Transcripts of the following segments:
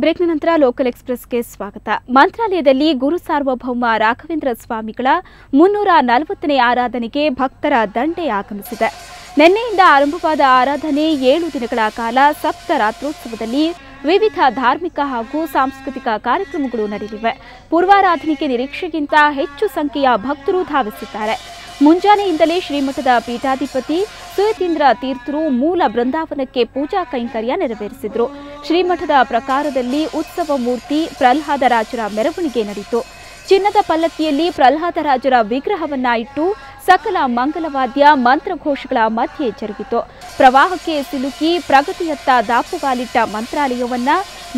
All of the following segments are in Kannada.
ಬ್ರೇಕ್ನ ನಂತರ ಲೋಕಲ್ ಎಕ್ಸ್‌ಪ್ರೆಸ್‌ಗೆ ಸ್ವಾಗತ. ಮಂತ್ರಾಲಯದಲ್ಲಿ ಗುರು ಸಾರ್ವಭೌಮ ರಾಘವೇಂದ್ರ ಸ್ವಾಮಿಗಳ 340ನೇ ಆರಾಧನೆಗೆ ಭಕ್ತರ ದಂಡೆ ಆಗಮಿಸಿದೆ. ನಿನ್ನೆಯಿಂದ ಆರಂಭವಾದ ಆರಾಧನೆ 7 ದಿನಗಳ ಕಾಲ ಸಪ್ತರಾತ್ರೋತ್ಸವದಲ್ಲಿ ವಿವಿಧ ಧಾರ್ಮಿಕ ಹಾಗೂ ಸಾಂಸ್ಕೃತಿಕ ಕಾರ್ಯಕ್ರಮಗಳು ನಡೆಯಲಿವೆ. ಪೂರ್ವಾರಾಧನೆಗೆ ನಿರೀಕ್ಷೆಗಿಂತ ಹೆಚ್ಚು ಸಂಖ್ಯೆಯ ಭಕ್ತರು ಧಾವಿಸಿದ್ದಾರೆ. ಮುಂಜಾನೆಯಿಂದಲೇ ಶ್ರೀಮಠದ ಪೀಠಾಧಿಪತಿ ಸುಯತೀಂದ್ರ ತೀರ್ಥರು ಮೂಲ ಬೃಂದಾವನಕ್ಕೆ ಪೂಜಾ ಕೈಂಕರ್ಯ ನೆರವೇರಿಸಿದರು. ಶ್ರೀಮಠದ ಪ್ರಕಾರದಲ್ಲಿ ಉತ್ಸವ ಮೂರ್ತಿ ಪ್ರಹ್ಲಾದರಾಜರ ಮೆರವಣಿಗೆ ನಡೆಯಿತು. ಚಿನ್ನದ ಪಲ್ಲಕ್ಕಿಯಲ್ಲಿ ಪ್ರಹ್ಲಾದರಾಜರ ವಿಗ್ರಹವನ್ನ ಇಟ್ಟು ಸಕಲ ಮಂಗಲವಾದ್ಯ ಮಂತ್ರಘೋಷಗಳ ಮಧ್ಯೆ ಜರುಗಿತು. ಪ್ರವಾಹಕ್ಕೆ ಸಿಲುಕಿ ಪ್ರಗತಿಯತ್ತ ದಾಪುಗಾಲಿಟ್ಟ ಮಂತ್ರಾಲಯವನ್ನ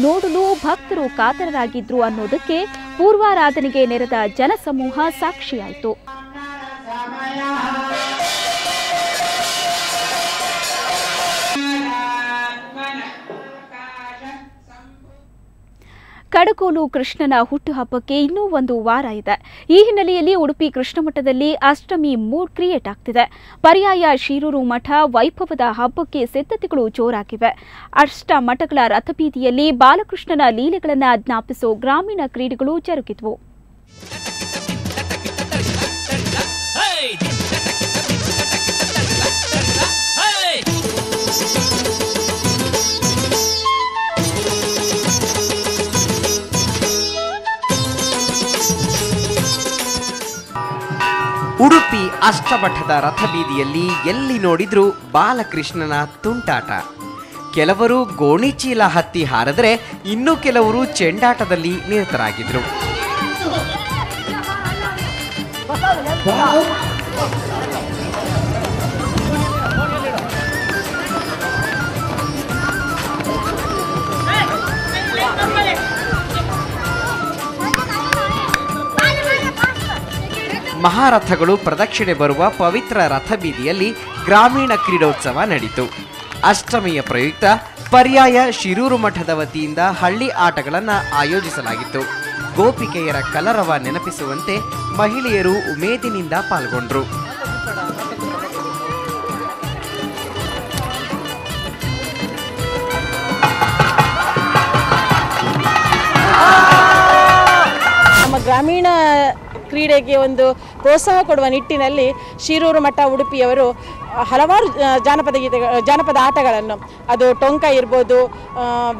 ನೋಡಲು ಭಕ್ತರು ಕಾತರರಾಗಿದ್ರು ಅನ್ನೋದಕ್ಕೆ ಪೂರ್ವಾರಾಧನೆಗೆ ನೆರೆದ ಜನಸಮೂಹ ಸಾಕ್ಷಿಯಾಯಿತು. ಕಡಕೋಲು ಕೃಷ್ಣನ ಹುಟ್ಟುಹಬ್ಬಕ್ಕೆ ಇನ್ನೂ 1 ವಾರ ಇದೆ. ಈ ಹಿನ್ನೆಲೆಯಲ್ಲಿ ಉಡುಪಿ ಕೃಷ್ಣಮಠದಲ್ಲಿ ಅಷ್ಟಮಿ ಮೂಡ್ ಕ್ರಿಯೇಟ್ ಆಗ್ತಿದೆ. ಪರ್ಯಾಯ ಶಿರೂರು ಮಠ ವೈಭವದ ಹಬ್ಬಕ್ಕೆ ಸಿದ್ಧತೆಗಳು ಜೋರಾಗಿವೆ. ಅಷ್ಟಮಠಗಳ ರಥಬೀದಿಯಲ್ಲಿ ಬಾಲಕೃಷ್ಣನ ಲೀಲೆಗಳನ್ನು ಜ್ಞಾಪಿಸೋ ಗ್ರಾಮೀಣ ಕ್ರೀಡೆಗಳು ಜರುಗಿದ್ವು. ಉಡುಪಿ ಅಷ್ಟಮಠದ ರಥಬೀದಿಯಲ್ಲಿ ಎಲ್ಲಿ ನೋಡಿದ್ರೂ ಬಾಲಕೃಷ್ಣನ ತುಂಟಾಟ. ಕೆಲವರು ಗೋಣಿಚೀಲ ಹತ್ತಿ ಹಾರಿದರೆ ಇನ್ನು ಕೆಲವರು ಚೆಂಡಾಟದಲ್ಲಿ ನಿರತರಾಗಿದ್ರು. ಮಹಾರಥಗಳು ಪ್ರದಕ್ಷಿಣೆ ಬರುವ ಪವಿತ್ರ ರಥಬೀದಿಯಲ್ಲಿ ಗ್ರಾಮೀಣ ಕ್ರೀಡೋತ್ಸವ ನಡೆಯಿತು. ಅಷ್ಟಮಿಯ ಪ್ರಯುಕ್ತ ಪರ್ಯಾಯ ಶಿರೂರು ಮಠದ ವತಿಯಿಂದ ಹಳ್ಳಿ ಆಟಗಳನ್ನು ಆಯೋಜಿಸಲಾಗಿತ್ತು. ಗೋಪಿಕೆಯರ ಕಲರವ ನೆನಪಿಸುವಂತೆ ಮಹಿಳೆಯರು ಉಮೇದಿನಿಂದ ಪಾಲ್ಗೊಂಡ್ರು. ನಮ್ಮ ಗ್ರಾಮೀಣ ಕ್ರೀಡೆಗೆ ಒಂದು ಪ್ರೋತ್ಸಾಹ ಕೊಡುವ ನಿಟ್ಟಿನಲ್ಲಿ ಶಿರೂರು ಮಠ ಉಡುಪಿಯವರು ಹಲವಾರು ಜಾನಪದ ಆಟಗಳನ್ನು, ಅದು ಟೊಂಕ ಇರ್ಬೋದು,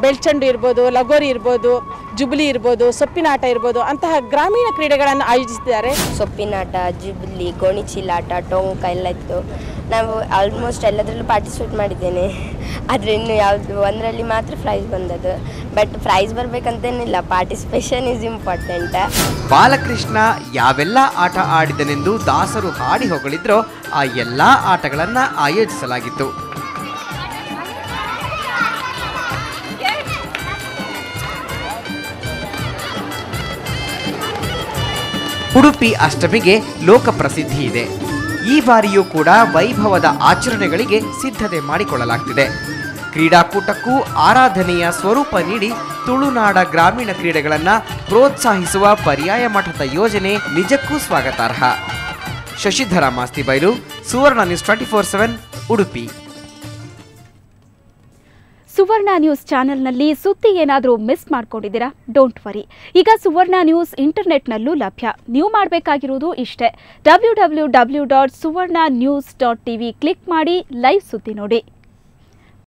ಬೆಳ್ಚಂಡು ಇರ್ಬೋದು, ಲಗೋರಿ ಇರ್ಬೋದು, ಜುಬ್ಲಿ ಇರ್ಬೋದು, ಸೊಪ್ಪಿನ ಆಟ ಇರ್ಬೋದು, ಅಂತಹ ಗ್ರಾಮೀಣ ಕ್ರೀಡೆಗಳನ್ನು ಆಯೋಜಿಸಿದ್ದಾರೆ. ಸೊಪ್ಪಿನಾಟ, ಜುಬ್ಲಿ, ಗೋಣಿಚೀಲಾಟ, ಟೊಂಕ ಎಲ್ಲ ಇತ್ತು. ನಾವು ಆಲ್ಮೋಸ್ಟ್ ಎಲ್ಲದರಲ್ಲೂ ಪಾರ್ಟಿಸಿಪೇಟ್ ಮಾಡಿದ್ದೇನೆ. ಆದರೆ ಇನ್ನು ಯಾವುದು ಒಂದರಲ್ಲಿ ಮಾತ್ರ ಪ್ರೈಸ್ ಬಂದದ್ದು. ಬಟ್ ಪ್ರೈಸ್ ಬರಬೇಕಂತೇನಿಲ್ಲ, ಪಾರ್ಟಿಸಿಪೇಷನ್ ಈಸ್ ಇಂಪಾರ್ಟೆಂಟ್. ಬಾಲಕೃಷ್ಣ ಯಾವೆಲ್ಲ ಆಟ ಆಡಿದನೆಂದು ದಾಸರು ಹಾಡಿ ಹೊಗಳಿದ್ರೋ ಆ ಎಲ್ಲ ಆಟಗಳನ್ನು ಆಯೋಜಿಸಲಾಗಿತ್ತು. ಉಡುಪಿ ಅಷ್ಟಮಿಗೆ ಲೋಕ ಪ್ರಸಿದ್ಧಿ ಇದೆ. ಈ ಬಾರಿಯೂ ಕೂಡ ವೈಭವದ ಆಚರಣೆಗಳಿಗೆ ಸಿದ್ಧತೆ ಮಾಡಿಕೊಳ್ಳಲಾಗ್ತಿದೆ. ಕ್ರೀಡಾಕೂಟಕ್ಕೂ ಆರಾಧನೆಯ ಸ್ವರೂಪ ನೀಡಿ ತುಳುನಾಡ ಗ್ರಾಮೀಣ ಕ್ರೀಡೆಗಳನ್ನು ಪ್ರೋತ್ಸಾಹಿಸುವ ಪರ್ಯಾಯ ಮಠದ ಯೋಜನೆ ನಿಜಕ್ಕೂ ಸ್ವಾಗತಾರ್ಹ. ಶಶಿಧರ ಮಾಸ್ತಿಬೈಲು, ಸುವರ್ಣ ನ್ಯೂಸ್ 24/7 ಉಡುಪಿ. ಸುವರ್ಣ ನ್ಯೂಸ್ ಚಾನೆಲ್ನಲ್ಲಿ ಸುದ್ದಿ ಏನಾದರೂ ಮಿಸ್ ಮಾಡ್ಕೊಂಡಿದ್ದೀರಾ? ಡೋಂಟ್ ವರಿ, ಈಗ ಸುವರ್ಣ ನ್ಯೂಸ್ ಇಂಟರ್ನೆಟ್ನಲ್ಲೂ ಲಭ್ಯ. ನೀವು ಮಾಡಬೇಕಾಗಿರುವುದು ಇಷ್ಟೇ, www.suvarnanews.tv ಕ್ಲಿಕ್ ಮಾಡಿ ಲೈವ್ ಸುದ್ದಿ ನೋಡಿ.